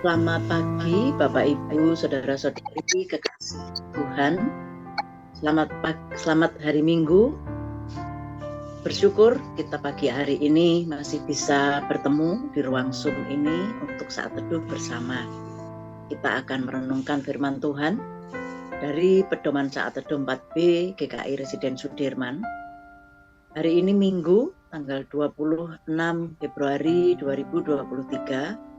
Selamat pagi Bapak Ibu, saudara-saudari kekasih Tuhan. Selamat hari Minggu. Bersyukur kita pagi hari ini masih bisa bertemu di ruang Zoom ini untuk saat teduh bersama. Kita akan merenungkan firman Tuhan dari pedoman saat teduh 4B GKI Residen Sudirman. Hari ini Minggu, tanggal 26 Februari 2023,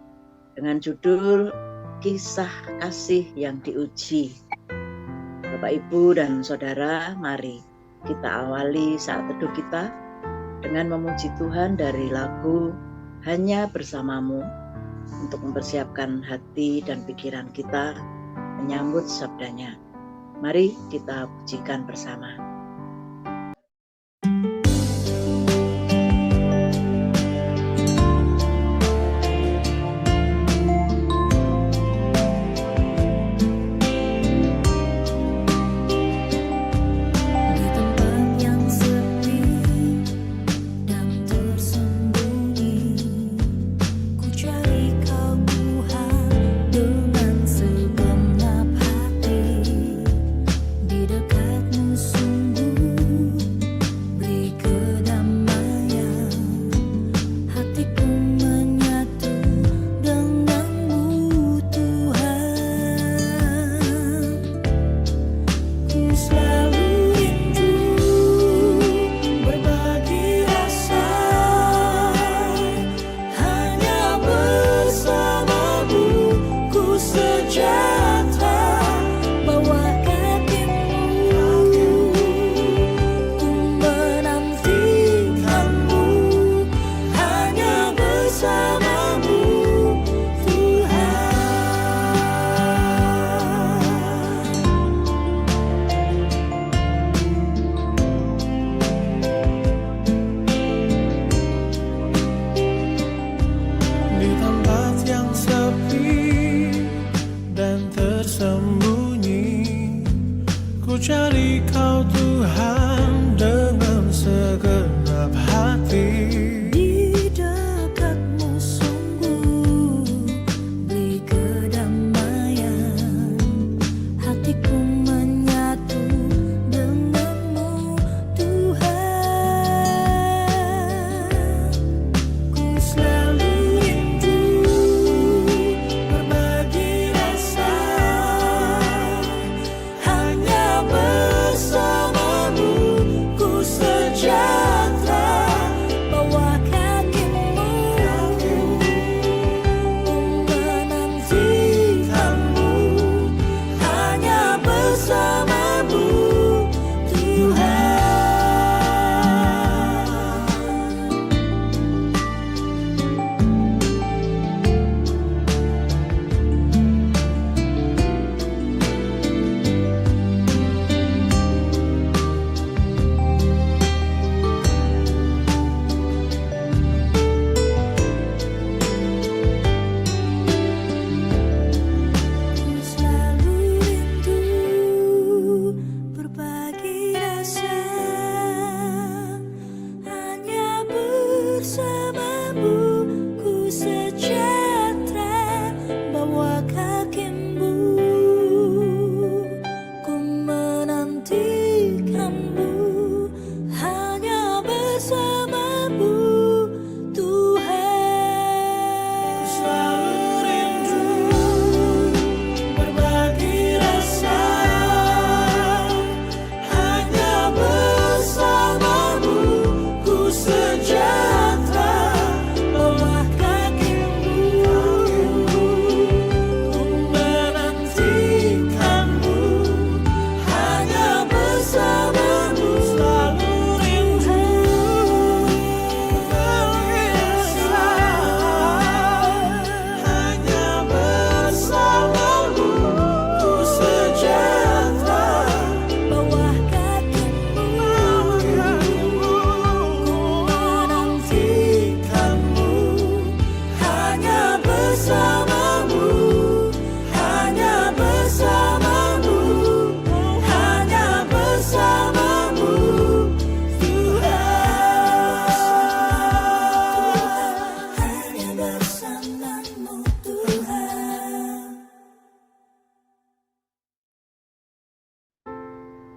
dengan judul Kisah Kasih yang Diuji. Bapak, Ibu, dan Saudara, mari kita awali saat teduh kita dengan memuji Tuhan dari lagu Hanya Bersamamu untuk mempersiapkan hati dan pikiran kita menyambut sabdanya. Mari kita pujikan bersama. Cari Kau Tuhan dengan segenap hati. Di dekat-Mu sungguh beri kedamaian. Hatiku menyatu dengan-Mu Tuhan. Ku selalu rindu berbagi rasa. Hanya bersamamu ku sejahtera.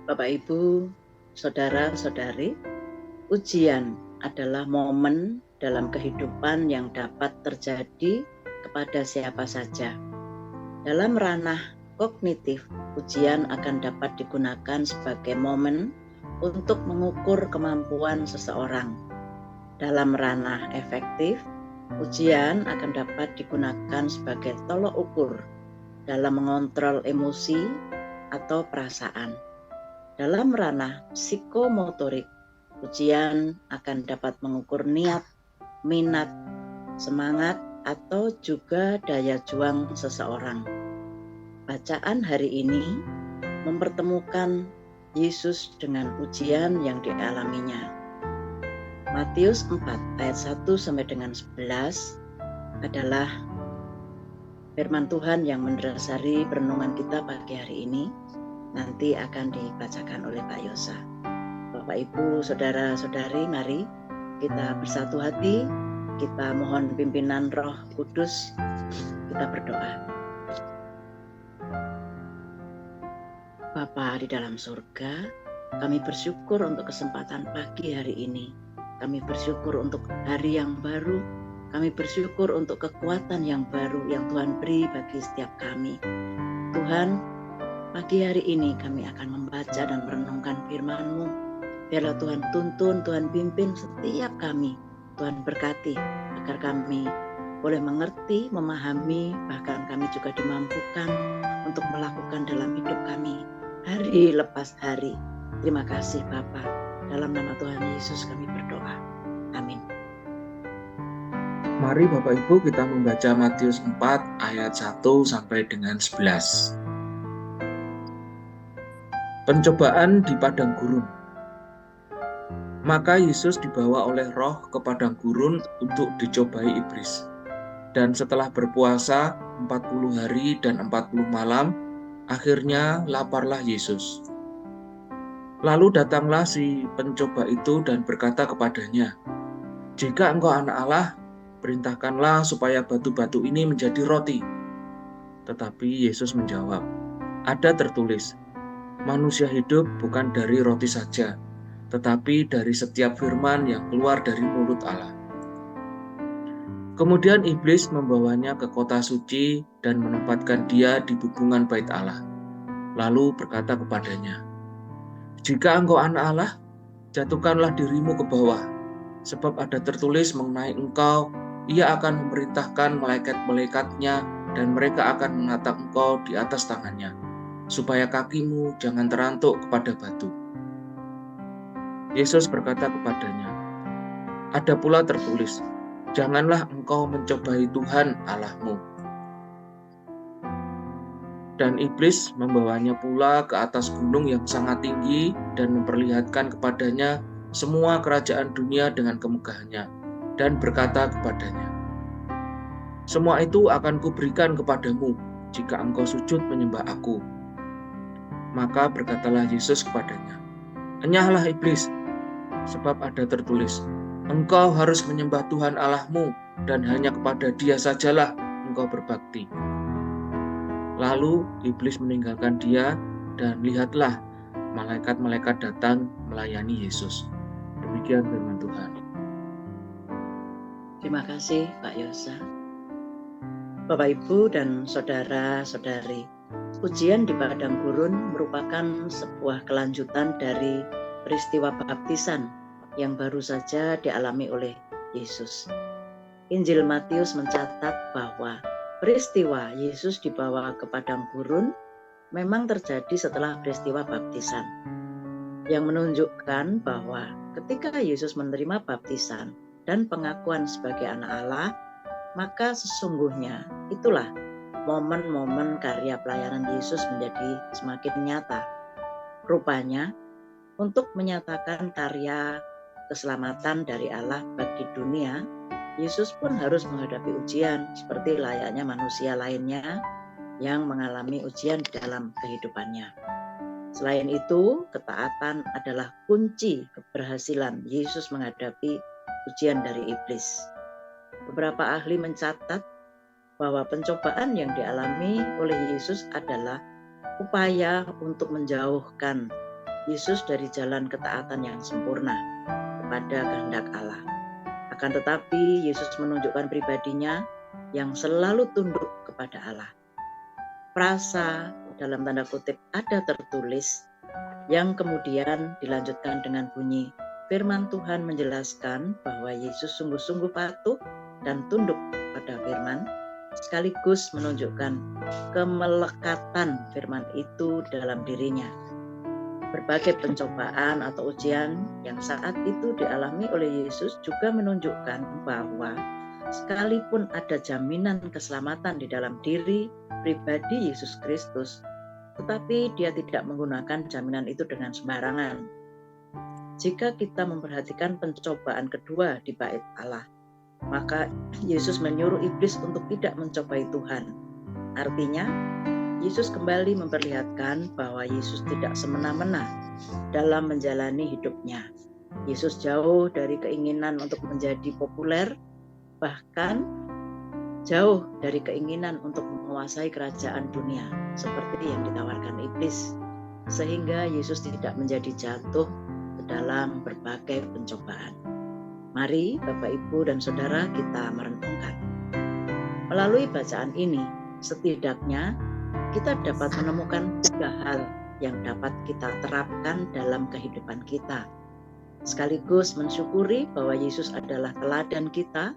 Bapak Ibu, saudara-saudari, ujian adalah momen dalam kehidupan yang dapat terjadi kepada siapa saja. Dalam ranah kognitif, ujian akan dapat digunakan sebagai momen untuk mengukur kemampuan seseorang. Dalam ranah efektif, ujian akan dapat digunakan sebagai tolok ukur dalam mengontrol emosi atau perasaan. Dalam ranah psikomotorik, ujian akan dapat mengukur niat, minat, semangat, atau juga daya juang seseorang. Bacaan hari ini mempertemukan Yesus dengan ujian yang dialaminya. Matius 4 ayat 1 sampai dengan 11 adalah firman Tuhan yang mendasari renungan kita pagi hari ini. Nanti akan dibacakan oleh Pak Yosa. Bapak Ibu, saudara-saudari, mari kita bersatu hati, kita mohon pimpinan Roh Kudus, kita berdoa. Bapa di dalam surga, kami bersyukur untuk kesempatan pagi hari ini. Kami bersyukur untuk hari yang baru, kami bersyukur untuk kekuatan yang baru yang Tuhan beri bagi setiap kami. Tuhan, pagi hari ini kami akan membaca dan merenungkan firman-Mu. Biarlah Tuhan tuntun, Tuhan pimpin setiap kami. Tuhan berkati agar kami boleh mengerti, memahami, bahkan kami juga dimampukan untuk melakukan dalam hidup kami hari lepas hari. Terima kasih Bapa. Dalam nama Tuhan Yesus kami berdoa. Amin. Mari Bapak Ibu kita membaca Matius 4 ayat 1 sampai dengan 11. Pencobaan di padang gurun. Maka Yesus dibawa oleh Roh ke padang gurun untuk dicobai iblis. Dan setelah berpuasa 40 hari dan 40 malam, akhirnya laparlah Yesus. Lalu datanglah si pencoba itu dan berkata kepadanya, "Jika engkau anak Allah, perintahkanlah supaya batu-batu ini menjadi roti." Tetapi Yesus menjawab, "Ada tertulis, manusia hidup bukan dari roti saja, tetapi dari setiap firman yang keluar dari mulut Allah." Kemudian iblis membawanya ke kota suci dan menempatkan dia di bubungan bait Allah. Lalu berkata kepadanya, "Jika engkau anak Allah, jatuhkanlah dirimu ke bawah, sebab ada tertulis mengenai engkau, ia akan memerintahkan malaikat-malaikatnya dan mereka akan menatang engkau di atas tangannya, supaya kakimu jangan terantuk kepada batu." Yesus berkata kepadanya, "Ada pula tertulis, janganlah engkau mencobai Tuhan Allahmu." Dan iblis membawanya pula ke atas gunung yang sangat tinggi dan memperlihatkan kepadanya semua kerajaan dunia dengan kemegahannya, dan berkata kepadanya, "Semua itu akan kuberikan kepadamu jika engkau sujud menyembah aku." Maka berkatalah Yesus kepadanya, "Enyahlah iblis, sebab ada tertulis, engkau harus menyembah Tuhan Allahmu dan hanya kepada Dia sajalah engkau berbakti." Lalu iblis meninggalkan dia dan lihatlah malaikat-malaikat datang melayani Yesus. Demikian firman Tuhan. Terima kasih Pak Yosa. Bapak Ibu dan saudara-saudari, ujian di padang gurun merupakan sebuah kelanjutan dari peristiwa baptisan yang baru saja dialami oleh Yesus. Injil Matius mencatat bahwa peristiwa Yesus dibawa ke padang gurun memang terjadi setelah peristiwa baptisan, yang menunjukkan bahwa ketika Yesus menerima baptisan dan pengakuan sebagai anak Allah, maka sesungguhnya itulah momen-momen karya pelayanan Yesus menjadi semakin nyata. Rupanya, untuk menyatakan karya keselamatan dari Allah bagi dunia, Yesus pun harus menghadapi ujian seperti layaknya manusia lainnya yang mengalami ujian dalam kehidupannya. Selain itu, ketaatan adalah kunci keberhasilan Yesus menghadapi ujian dari iblis. Beberapa ahli mencatat bahwa pencobaan yang dialami oleh Yesus adalah upaya untuk menjauhkan Yesus dari jalan ketaatan yang sempurna kepada kehendak Allah. Akan tetapi Yesus menunjukkan pribadinya yang selalu tunduk kepada Allah. Frasa dalam tanda kutip ada tertulis yang kemudian dilanjutkan dengan bunyi, firman Tuhan menjelaskan bahwa Yesus sungguh-sungguh patuh dan tunduk pada firman, sekaligus menunjukkan kemelekatan firman itu dalam dirinya. Berbagai pencobaan atau ujian yang saat itu dialami oleh Yesus juga menunjukkan bahwa sekalipun ada jaminan keselamatan di dalam diri pribadi Yesus Kristus, tetapi dia tidak menggunakan jaminan itu dengan sembarangan. Jika kita memperhatikan pencobaan kedua di bait Allah, maka Yesus menyuruh iblis untuk tidak mencobai Tuhan. Artinya, Yesus kembali memperlihatkan bahwa Yesus tidak semena-mena dalam menjalani hidupnya. Yesus jauh dari keinginan untuk menjadi populer, bahkan jauh dari keinginan untuk menguasai kerajaan dunia seperti yang ditawarkan iblis, sehingga Yesus tidak menjadi jatuh ke dalam berbagai pencobaan. Mari Bapak, Ibu, dan Saudara kita merenungkan. Melalui bacaan ini, setidaknya kita dapat menemukan 3 hal yang dapat kita terapkan dalam kehidupan kita, sekaligus mensyukuri bahwa Yesus adalah teladan kita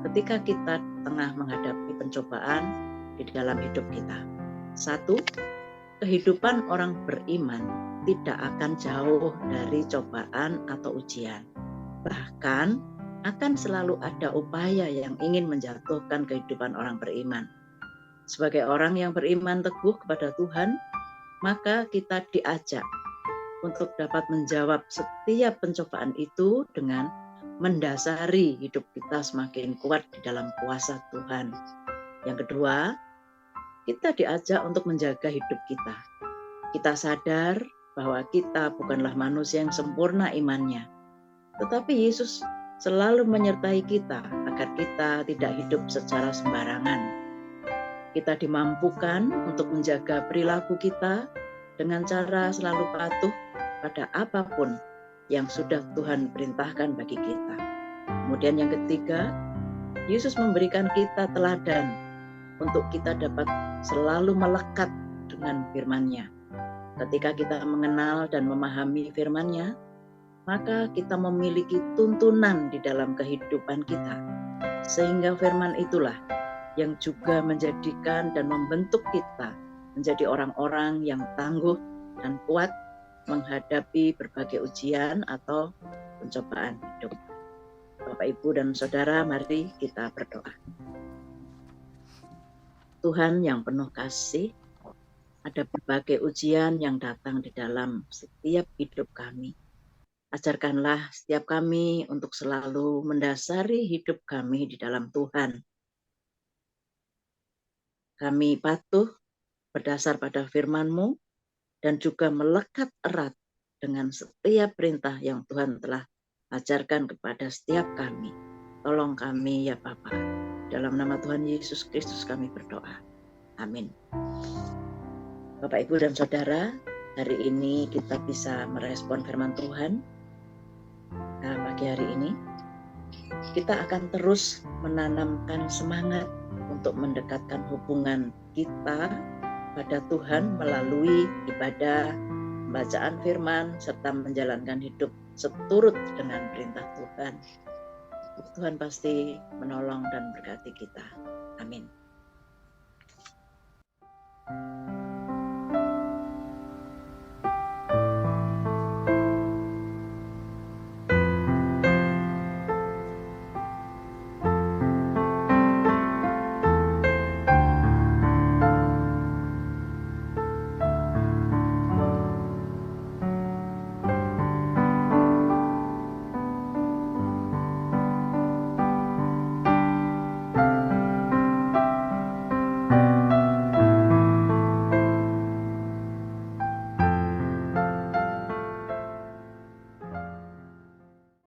ketika kita tengah menghadapi pencobaan di dalam hidup kita. 1. Kehidupan orang beriman tidak akan jauh dari cobaan atau ujian. Bahkan akan selalu ada upaya yang ingin menjatuhkan kehidupan orang beriman. Sebagai orang yang beriman teguh kepada Tuhan, maka kita diajak untuk dapat menjawab setiap pencobaan itu dengan mendasari hidup kita semakin kuat di dalam kuasa Tuhan. Yang kedua, kita diajak untuk menjaga hidup kita. Kita sadar bahwa kita bukanlah manusia yang sempurna imannya, tetapi Yesus selalu menyertai kita agar kita tidak hidup secara sembarangan. Kita dimampukan untuk menjaga perilaku kita dengan cara selalu patuh pada apapun yang sudah Tuhan perintahkan bagi kita. Kemudian yang ketiga, Yesus memberikan kita teladan untuk kita dapat selalu melekat dengan firman-Nya. Ketika kita mengenal dan memahami firman-Nya, maka kita memiliki tuntunan di dalam kehidupan kita. Sehingga firman itulah yang juga menjadikan dan membentuk kita menjadi orang-orang yang tangguh dan kuat menghadapi berbagai ujian atau pencobaan hidup. Bapak, Ibu, dan Saudara, mari kita berdoa. Tuhan yang penuh kasih, ada berbagai ujian yang datang di dalam setiap hidup kami. Ajarkanlah setiap kami untuk selalu mendasari hidup kami di dalam Tuhan. Kami patuh berdasar pada firman-Mu dan juga melekat erat dengan setiap perintah yang Tuhan telah ajarkan kepada setiap kami. Tolong kami ya Bapa. Dalam nama Tuhan Yesus Kristus kami berdoa. Amin. Bapak, Ibu, dan Saudara, hari ini kita bisa merespon firman Tuhan. Pagi hari ini kita akan terus menanamkan semangat untuk mendekatkan hubungan kita pada Tuhan melalui ibadah, pembacaan firman, serta menjalankan hidup seturut dengan perintah Tuhan. Tuhan pasti menolong dan berkati kita. Amin.